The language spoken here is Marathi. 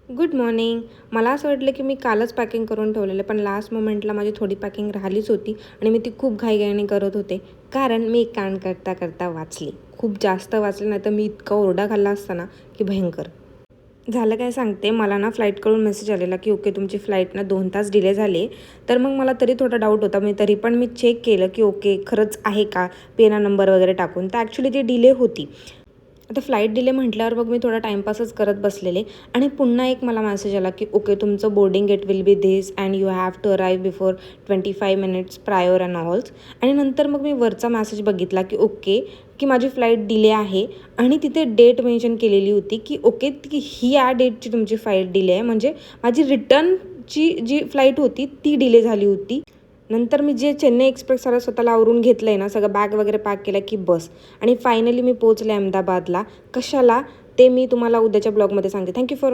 Good morning. मला असं वाटलं की मी कालच पॅकिंग करून ठेवलेलं, पण लास्ट मोमेंटला माझी थोडी पॅकिंग राहिलीच होती आणि मी ती खूप घाईघाईने करत होते. कारण मी एक कांड करता करता वाचली. खूप जास्त वाचलं, नाही तर मी इतका ओरडा खाल्ला असता ना की भयंकर. झालं काय सांगते, मला ना फ्लाईटकडून मेसेज आलेला की ओके तुमची फ्लाईट ना 2 तास डिले झाली. तर मग मला तरी थोडा डाऊट होता. तरी पण मी चेक केलं की ओके खरंच आहे का, पेना नंबर वगैरे टाकून. तर ॲक्च्युली ती डिले होती. आता फ्लाईट डिले म्हटल्यावर मग मी थोडा टाईमपासच करत बसलेले आणि पुन्हा एक मला मेसेज आला की ओके तुमचं boarding gate will be this and you have to arrive before 25 minutes prior and all. आणि नंतर मग मी वरचा मेसेज बघितला की ओके की माझी फ्लाईट डिले आहे आणि तिथे डेट मेन्शन केलेली होती की ओके की ही या डेटची तुमची फ्लाईट डिले आहे, म्हणजे माझी रिटर्नची जी फ्लाईट होती ती डिले झाली होती. नंतर मी जे चेन्नई एक्सप्रेसला स्वतःला आवरून घेतलं आहे ना, सगळं बॅग वगैरे पॅक केलं की बस. आणि फायनली मी पोहोचले अहमदाबादला. कशाला ते मी तुम्हाला उद्याच्या ब्लॉगमध्ये सांगते. Thank you for